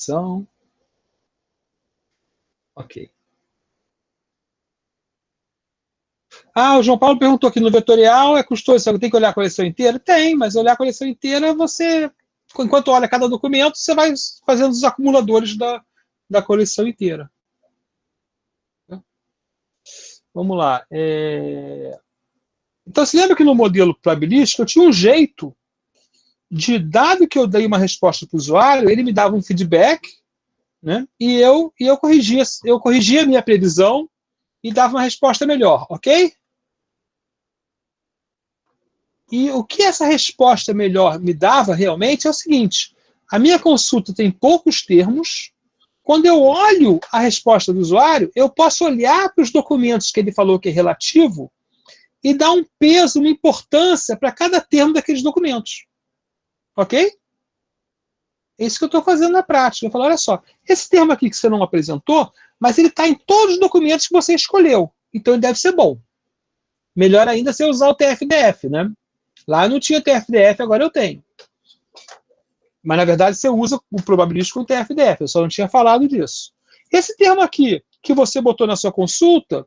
São. Ok. Ah, o João Paulo perguntou aqui no vetorial, é custoso, você tem que olhar a coleção inteira? Tem, mas olhar a coleção inteira, você, enquanto olha cada documento, você vai fazendo os acumuladores da coleção inteira. Vamos lá. Então, você lembra que no modelo probabilístico eu tinha um jeito de, dado que eu dei uma resposta para o usuário, ele me dava um feedback, né? E eu corrigia a minha previsão e dava uma resposta melhor, ok? E o que essa resposta melhor me dava realmente é o seguinte: a minha consulta tem poucos termos. Quando eu olho a resposta do usuário, eu posso olhar para os documentos que ele falou que é relativo e dar um peso, uma importância para cada termo daqueles documentos. Ok? É isso que eu estou fazendo na prática. Eu falo, olha só, esse termo aqui que você não apresentou, mas ele está em todos os documentos que você escolheu. Então ele deve ser bom. Melhor ainda se eu usar o TF-DF, né? Lá não tinha TF-DF, agora eu tenho. Mas, na verdade, você usa o probabilístico com o TF-DF. Eu só não tinha falado disso. Esse termo aqui, que você botou na sua consulta,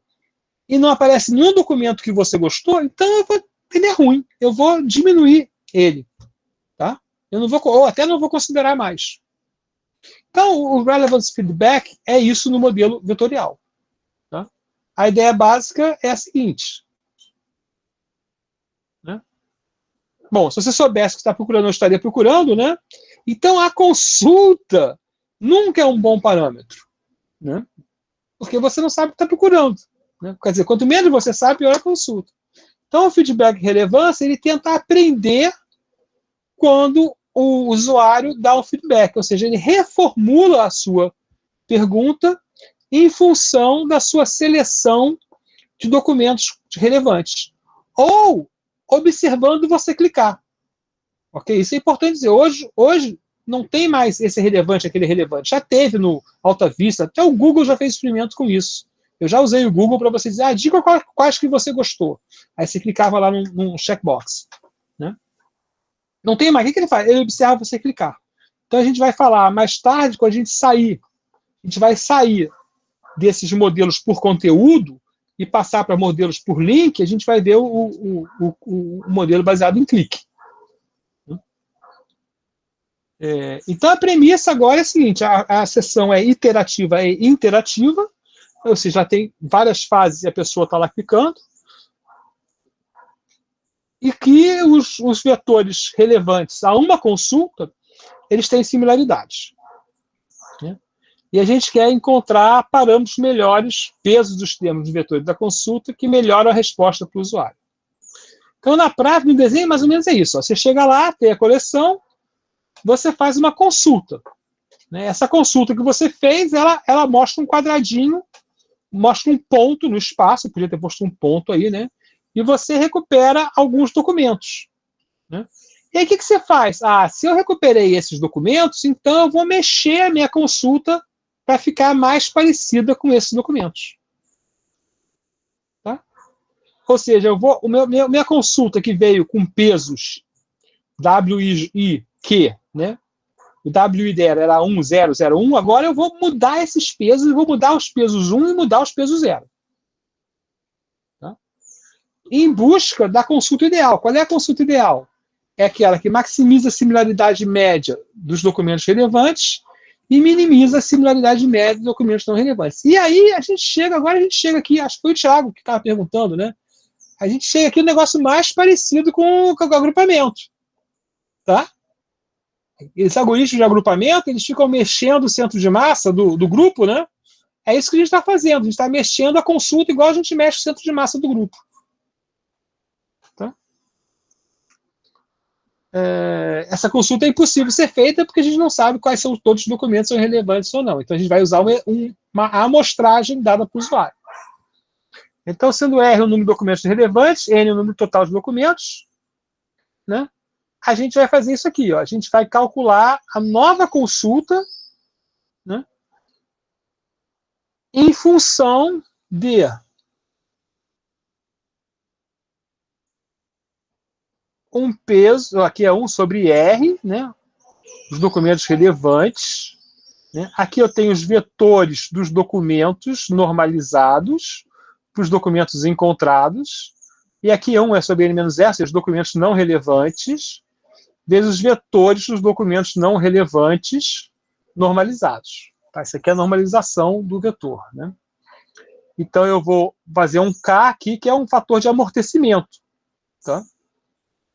e não aparece nenhum documento que você gostou, então ele é ruim. Eu vou diminuir ele. Tá? Eu não vou, ou até não vou considerar mais. Então, o Relevance Feedback é isso no modelo vetorial. Tá? A ideia básica é a seguinte. Né? Bom, se você soubesse que está procurando, eu estaria procurando, né? Então, a consulta nunca é um bom parâmetro. Né? Porque você não sabe o que está procurando. Né? Quer dizer, quanto menos você sabe, pior a consulta. Então, o feedback de relevância, ele tenta aprender quando o usuário dá o feedback, ou seja, ele reformula a sua pergunta em função da sua seleção de documentos relevantes. Ou observando você clicar. Ok? Isso é importante dizer. Hoje não tem mais esse relevante, aquele relevante. Já teve no Alta Vista, até o Google já fez experimento com isso. Eu já usei o Google para você dizer, diga quais que você gostou. Aí você clicava lá num checkbox. Né? Não tem mais. O que ele faz? Ele observa você clicar. Então a gente vai falar mais tarde, quando a gente sair, a gente vai sair desses modelos por conteúdo e passar para modelos por link, a gente vai ver o modelo baseado em clique. Então a premissa agora é a seguinte: a sessão é iterativa e interativa, ou seja, já tem várias fases e a pessoa está lá clicando, e que os vetores relevantes a uma consulta, eles têm similaridades. Né? E a gente quer encontrar parâmetros melhores, pesos dos termos de vetores da consulta, que melhoram a resposta para o usuário. Então, na prática, no desenho, mais ou menos é isso. Ó. Você chega lá, tem a coleção, você faz uma consulta. Né? Essa consulta que você fez, ela mostra um quadradinho, mostra um ponto no espaço, podia ter posto um ponto aí, né? E você recupera alguns documentos. Né? E aí, o que você faz? Se eu recuperei esses documentos, então eu vou mexer a minha consulta para ficar mais parecida com esses documentos. Tá? Ou seja, minha consulta que veio com pesos W, I, Q, né? O WI dela era 1001, agora eu vou mudar esses pesos, eu vou mudar os pesos 1 e mudar os pesos 0. Tá? Em busca da consulta ideal. Qual é a consulta ideal? É aquela que maximiza a similaridade média dos documentos relevantes e minimiza a similaridade média dos documentos não relevantes. E aí a gente chega aqui, acho que foi o Thiago que estava perguntando, né? A gente chega aqui no negócio mais parecido com o agrupamento. Tá? Esses algoritmos de agrupamento, eles ficam mexendo o centro de massa do grupo, né? É isso que a gente está fazendo. A gente está mexendo a consulta igual a gente mexe o centro de massa do grupo. Tá? Essa consulta é impossível ser feita porque a gente não sabe quais são todos os documentos são relevantes ou não. Então a gente vai usar uma amostragem dada para o usuário. Então, sendo R o número de documentos relevantes, N o número total de documentos, né? A gente vai fazer isso aqui. Ó. A gente vai calcular a nova consulta, né? Em função de um peso, aqui é 1 sobre R, né? Os documentos relevantes, né? Aqui eu tenho os vetores dos documentos normalizados para os documentos encontrados. E aqui 1 é sobre N-S, os documentos não relevantes, vezes os vetores dos documentos não relevantes normalizados. Tá? Isso aqui é a normalização do vetor, né? Então, eu vou fazer um K aqui, que é um fator de amortecimento. Tá?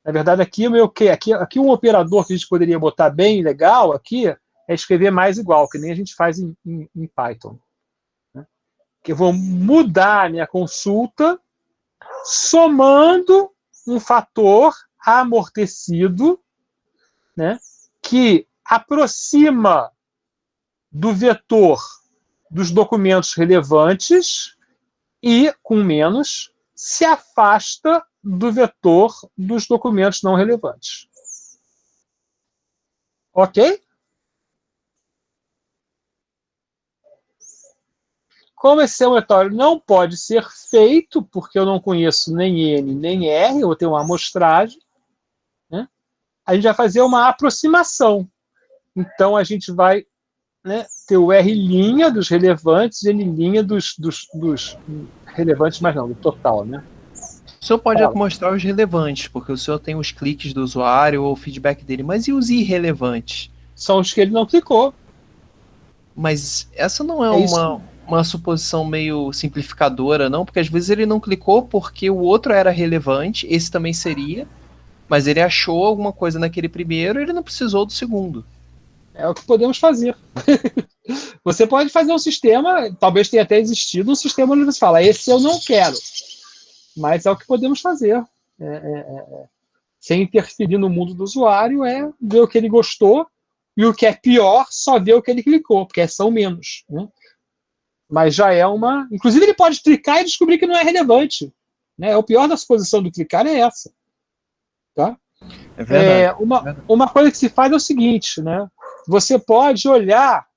Na verdade, aqui o meu Q, aqui um operador que a gente poderia botar bem legal aqui é escrever mais igual, que nem a gente faz em Python. Né? Que eu vou mudar a minha consulta somando um fator amortecido, né, que aproxima do vetor dos documentos relevantes e, com menos, se afasta do vetor dos documentos não relevantes. Ok? Como esse somatório não pode ser feito, porque eu não conheço nem N nem R, eu vou ter uma amostragem, né, a gente vai fazer uma aproximação. Então, a gente vai, né, ter o R' dos relevantes e N' dos relevantes, mas não, do total, né? O senhor pode mostrar os relevantes, porque o senhor tem os cliques do usuário ou o feedback dele, mas e os irrelevantes? São os que ele não clicou. Mas essa não é uma suposição meio simplificadora, não? Porque às vezes ele não clicou porque o outro era relevante, esse também seria, mas ele achou alguma coisa naquele primeiro e ele não precisou do segundo. É o que podemos fazer. Você pode fazer um sistema, talvez tenha até existido um sistema onde você fala, esse eu não quero. Mas é o que podemos fazer. Sem interferir no mundo do usuário, é ver o que ele gostou, e o que é pior, só ver o que ele clicou, porque são menos. Né? Mas já é uma... Inclusive, ele pode clicar e descobrir que não é relevante. Né? O pior da suposição do clicar é essa. Tá? É verdade. Uma coisa que se faz é o seguinte, né? Você pode olhar...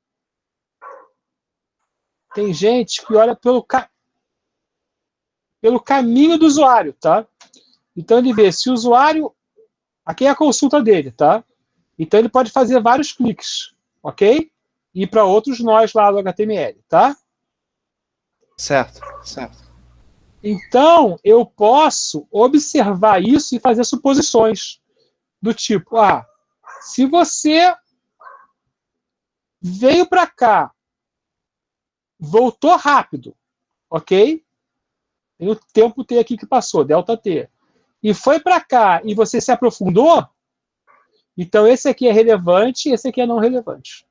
Tem gente que olha pelo caminho do usuário, tá? Então, ele vê se o usuário... Aqui é a consulta dele, tá? Então, ele pode fazer vários cliques, ok? E para outros nós lá do HTML, tá? Certo. Então, eu posso observar isso e fazer suposições. Do tipo, se você veio para cá, voltou rápido, ok? Tem o tempo T aqui que passou, delta T. E foi para cá e você se aprofundou, então esse aqui é relevante e esse aqui é não relevante.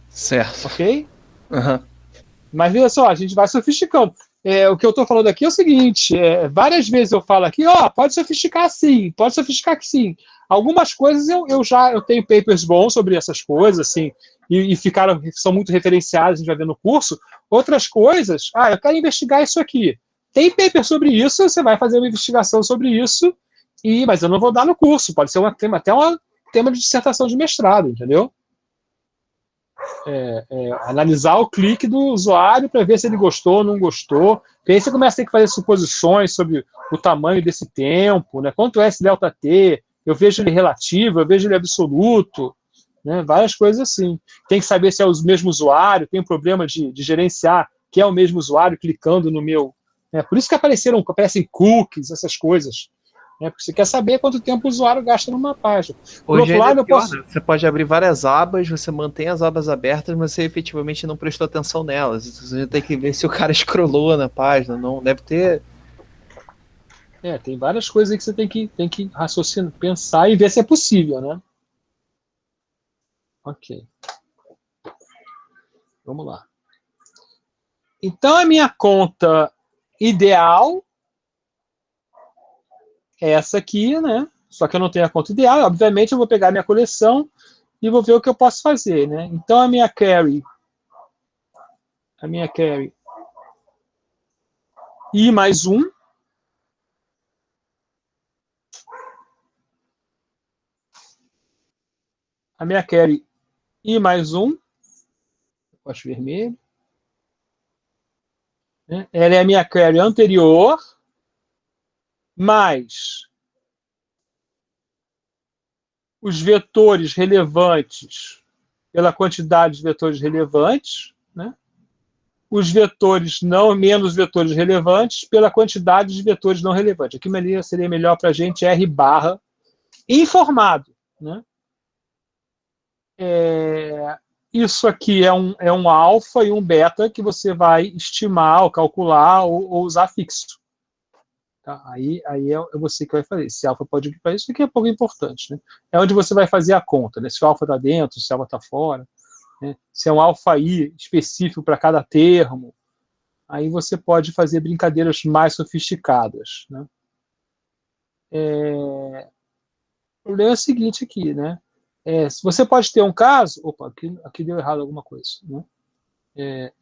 Certo. Ok? Uhum. Mas veja só, a gente vai sofisticando. O que eu estou falando aqui é o seguinte, várias vezes eu falo aqui, pode sofisticar sim, pode sofisticar que sim. Algumas coisas eu tenho papers bons sobre essas coisas, assim, e são muito referenciadas, a gente vai ver no curso. Outras coisas, eu quero investigar isso aqui. Tem paper sobre isso, você vai fazer uma investigação sobre isso, mas eu não vou dar no curso, pode ser até um tema de dissertação de mestrado, entendeu? Analisar o clique do usuário para ver se ele gostou ou não gostou. Porque aí você começa a ter que fazer suposições sobre o tamanho desse tempo, né? Quanto é esse delta T? Eu vejo ele relativo, eu vejo ele absoluto, né? Várias coisas assim. Tem que saber se é o mesmo usuário, tem um problema de gerenciar que é o mesmo usuário clicando no meu... Né? Por isso que aparecem cookies, essas coisas. Porque você quer saber quanto tempo o usuário gasta numa página. Por Hoje outro lado, eu posso... né? Você pode abrir várias abas, você mantém as abas abertas, mas você efetivamente não prestou atenção nelas. Você tem que ver se o cara scrollou na página, não deve ter... Tem várias coisas aí que você tem que raciocinar, pensar e ver se é possível, né? Ok. Vamos lá. Então, a minha conta ideal é essa aqui, né? Só que eu não tenho a conta ideal. Obviamente, eu vou pegar a minha coleção e vou ver o que eu posso fazer, né? Então, a minha carry I mais 1. A minha carry I mais 1. Acho vermelho. Ela é a minha carry anterior, mais os vetores relevantes pela quantidade de vetores relevantes, né? Os vetores não menos vetores relevantes pela quantidade de vetores não relevantes. Aqui seria melhor para a gente R barra informado, né? Isso aqui é um alfa e um beta que você vai estimar, ou calcular, ou usar fixo. Tá? Aí é você que vai fazer. Se alfa pode ir para isso, que é pouco importante. Né? É onde você vai fazer a conta, né? Se o alfa está dentro, se o alfa está fora, né? Se é um alfa I específico para cada termo. Aí você pode fazer brincadeiras mais sofisticadas. Né? O problema é o seguinte aqui, né? Se você pode ter um caso... Opa, aqui deu errado alguma coisa. Né?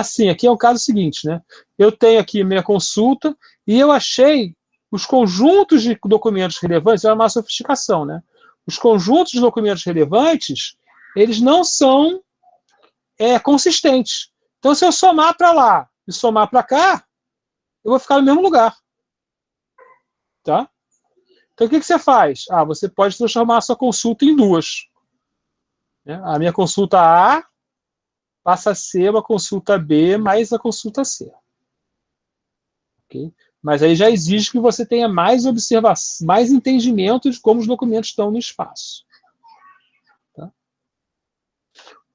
Sim, aqui é o caso seguinte, né? Eu tenho aqui minha consulta e eu achei os conjuntos de documentos relevantes, é uma sofisticação, né? Os conjuntos de documentos relevantes, eles não são consistentes. Então, se eu somar para lá e somar para cá, eu vou ficar no mesmo lugar. Tá? Então, o que você faz? Você pode transformar a sua consulta em duas. Né? A minha consulta A passa a ser uma consulta B mais a consulta C. Okay? Mas aí já exige que você tenha mais observação, mais entendimento de como os documentos estão no espaço. Tá?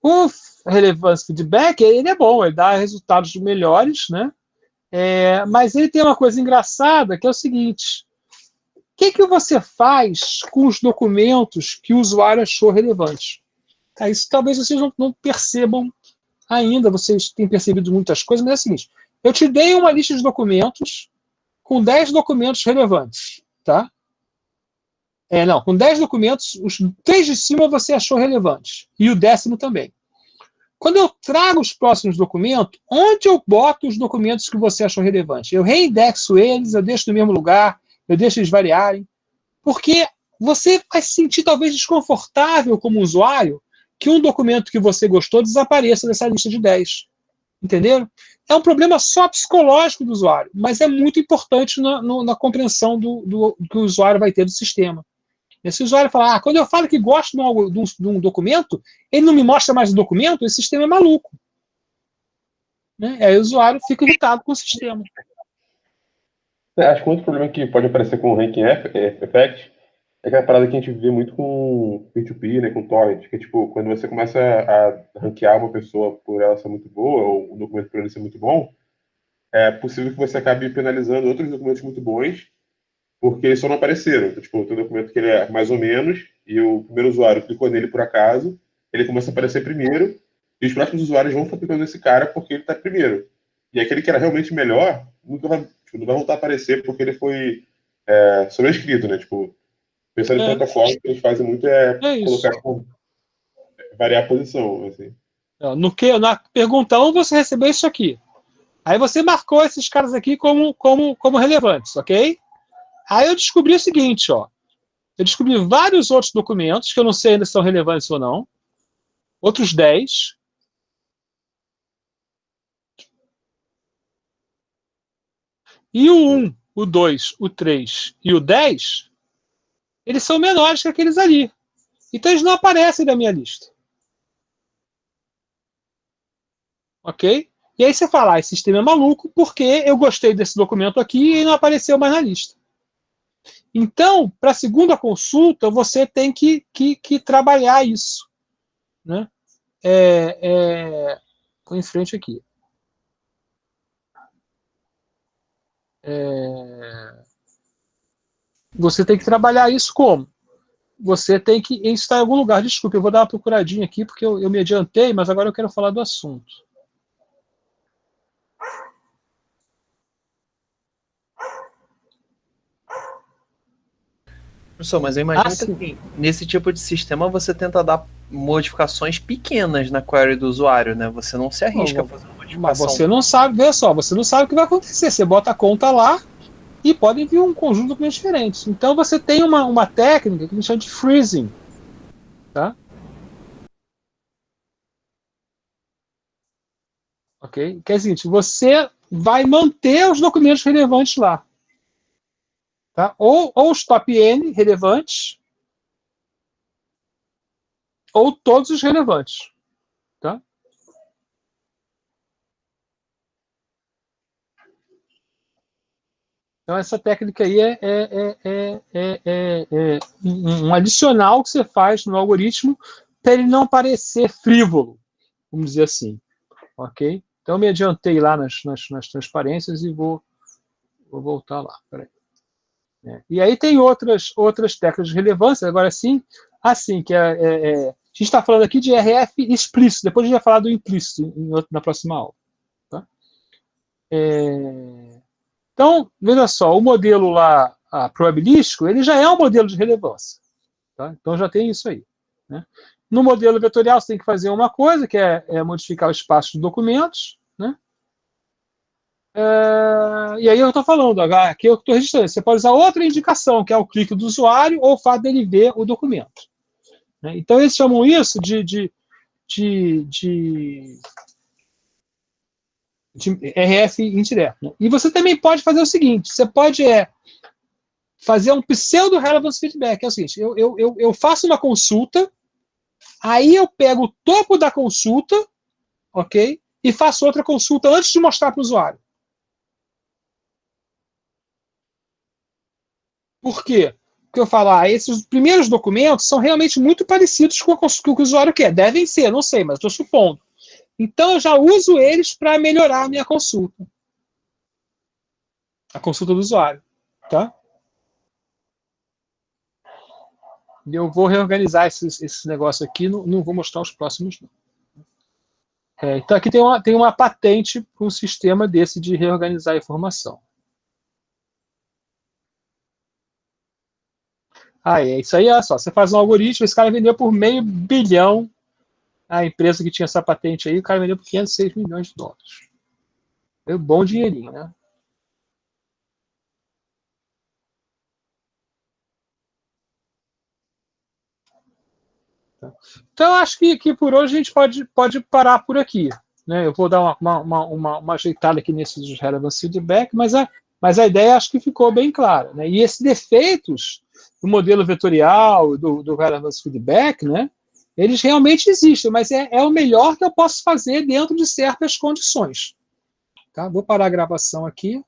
O Relevance Feedback, ele é bom, ele dá resultados melhores, né? Mas ele tem uma coisa engraçada, que é o seguinte: o que você faz com os documentos que o usuário achou relevantes? Isso talvez vocês não percebam ainda, vocês têm percebido muitas coisas, mas é o seguinte: eu te dei uma lista de documentos com 10 documentos relevantes, tá? Com 10 documentos, os 3 de cima você achou relevantes, e o 10º também. Quando eu trago os próximos documentos, onde eu boto os documentos que você achou relevantes? Eu reindexo eles, eu deixo no mesmo lugar, eu deixo eles variarem, porque você vai se sentir talvez desconfortável como usuário que um documento que você gostou desapareça dessa lista de 10. Entenderam? É um problema só psicológico do usuário, mas é muito importante na compreensão do que o usuário vai ter do sistema. Se o usuário falar, quando eu falo que gosto de um documento, ele não me mostra mais o documento, esse sistema é maluco. Né? Aí o usuário fica irritado com o sistema. Acho que outro problema que pode aparecer com o Ranking Effect é aquela parada que a gente vê muito com P2P, né, com torrent, que é tipo, quando você começa a ranquear uma pessoa por ela ser muito boa, ou o documento por ele ser muito bom, é possível que você acabe penalizando outros documentos muito bons, porque eles só não apareceram. Então, tipo, tem um documento que ele é mais ou menos, e o primeiro usuário clicou nele por acaso, ele começa a aparecer primeiro, e os próximos usuários vão ficar clicando nesse cara porque ele está primeiro. E aquele que era realmente melhor, nunca vai, não vai voltar a aparecer porque ele foi sobrescrito, né? Tipo, pensando em plataforma, o que eles fazem muito colocar, variar a posição. Assim. Na pergunta 1, você recebeu isso aqui. Aí você marcou esses caras aqui como relevantes, ok? Aí eu descobri o seguinte, ó. Eu descobri vários outros documentos, que eu não sei ainda se são relevantes ou não. Outros 10. E o 1, o 2, o 3 e o 10, eles são menores que aqueles ali. Então eles não aparecem na minha lista. Ok? E aí você fala, esse sistema é maluco porque eu gostei desse documento aqui e não apareceu mais na lista. Então, para a segunda consulta, você tem que trabalhar isso. Né? Vou em frente aqui. Você tem que trabalhar isso como? Você tem que estar em algum lugar. Desculpa, eu vou dar uma procuradinha aqui, porque eu me adiantei, mas agora eu quero falar do assunto. Professor, mas eu imagino que assim, nesse tipo de sistema você tenta dar modificações pequenas na query do usuário, né? Você não se arrisca a fazer uma modificação. Mas você não sabe, veja só, você não sabe o que vai acontecer. Você bota a conta lá e pode vir um conjunto de documentos diferentes. Então você tem uma técnica que a gente chama de freezing. Tá? Ok? Que é o seguinte, você vai manter os documentos relevantes lá. Tá? Ou os top N relevantes, ou todos os relevantes. Tá? Então, essa técnica aí é um adicional que você faz no algoritmo para ele não parecer frívolo, vamos dizer assim. Ok? Então, eu me adiantei lá nas transparências e vou voltar lá. Peraí. E aí tem outras técnicas de relevância, agora sim, assim, que a gente está falando aqui de RF explícito, depois a gente vai falar do implícito na próxima aula. Tá? Então, veja só, o modelo lá probabilístico, ele já é um modelo de relevância. Tá? Então já tem isso aí. Né? No modelo vetorial, você tem que fazer uma coisa, que é modificar o espaço dos documentos. Né? E aí eu estou falando, aqui eu estou registrando. Você pode usar outra indicação, que é o clique do usuário ou o fato dele ver o documento. Né? Então eles chamam isso de RF indireto. Né? E você também pode fazer o seguinte, você pode fazer um pseudo-relevance feedback, é o seguinte, eu faço uma consulta, aí eu pego o topo da consulta, ok? E faço outra consulta antes de mostrar para o usuário. Por quê? Porque eu falo, esses primeiros documentos são realmente muito parecidos com o que o usuário quer. Devem ser, não sei, mas estou supondo. Então, eu já uso eles para melhorar a minha consulta. A consulta do usuário. Tá? Eu vou reorganizar esse negócio aqui, não vou mostrar os próximos, não. Então, aqui tem uma patente para um sistema desse de reorganizar a informação. Isso aí, olha só, você faz um algoritmo, esse cara vendeu por $500 milhão, a empresa que tinha essa patente aí, o cara vendeu por $506 milhões. Deu bom dinheirinho, né? Então, acho que por hoje a gente pode parar por aqui. Né? Eu vou dar uma ajeitada aqui nesses relevance feedback, mas a ideia acho que ficou bem clara. Né? E esses defeitos do modelo vetorial, do relevance feedback, né? Eles realmente existem, mas é o melhor que eu posso fazer dentro de certas condições. Tá? Vou parar a gravação aqui.